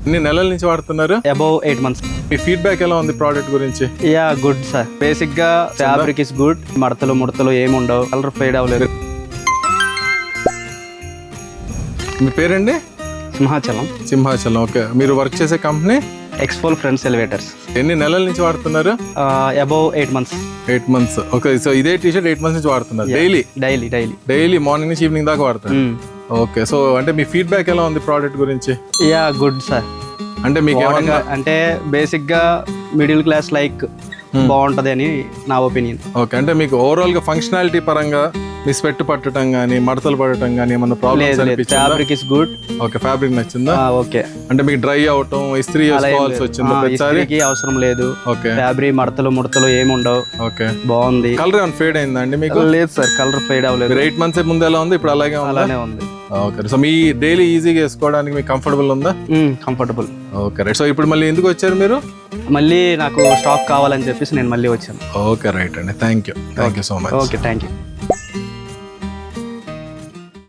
ఎన్ని నెలల నుంచి వాడుతున్నారు? Above 8 months. మీ ఫీడ్బ్యాక్ ఎలా ఉంది ప్రోడక్ట్ గురించి? Ya good sir. బేసిక్ గా ఫ్యాబ్రిక్ ఇస్ గుడ్. ముడతలు ఏమి ఉండవు, కలర్ ఫేడ్ అవ్వలేదు. మీ పేరండి? సింహాచలం. ఓకే, మీరు వర్క్ చేసే కంపెనీ? ఎక్స్పోల్ ఫ్రంట్స్ ఎలివేటర్స్. ఎన్ని నెలల నుంచి వాడుతున్నారు? Above 8 months. 8 months. Okay, so ఇదే టీషర్ట్ 8 months నుంచి వాడుతున్నారు? డైలీ మార్నింగ్ నుంచి ఈవినింగ్ దాకా వాడుతారు? ఓకే, సో అంటే మీ ఫీడ్బ్యాక్ ఎలా ఉంది ప్రోడక్ట్ గురించి? Ya good sir. అంటే మీకు అంటే బేసిక్ గా మిడిల్ క్లాస్ లైక్ బాగుంటది అని నా ఒపీనియన్. ఓకే, అంటే మీకు ఓవరాల్ గా ఫంక్షనాలిటీ పరంగా మీ స్వెట్ పట్టడం గానీ మడతలు పడటం గానీ ఏమన్నా ప్రాబ్లమ్స్ అనిపించిందా? Fabric is good. Okay, fabric నచ్చిందా? ఓకే, అంటే మీకు డ్రై అవటం, ఇస్త్రీ చేసుకోవాల్సి వచ్చిందా? ఇస్త్రీకి అవసరం లేదు. ఓకే, ఫ్యాబ్రిక్ ముడతలు ఏమి ఉండవు. ఓకే, బాగుంది. కలర్ ఏమైనా ఫేడ్ అయిందా అండి మీకు? లేదు సార్, కలర్ ఫేడ్ అవ్వలేదు. 8 months ముందు ఎలా ఉంది, ఇప్పుడు అలానే ఉంది. ఓకే, సో మీ డైలీ ఈజీగా వేసుకోవడానికి మీకు కంఫర్టబుల్ ఉందా? కంఫర్టబుల్. Okay right. సో ఇప్పుడు మళ్ళీ ఎందుకు వచ్చారు మీరు? మళ్ళీ నాకు స్టాక్ కావాలని చెప్పేసి నేను మళ్ళీ వచ్చాను. ఓకే రైట్ అండి, thank you so much. Okay, thank you.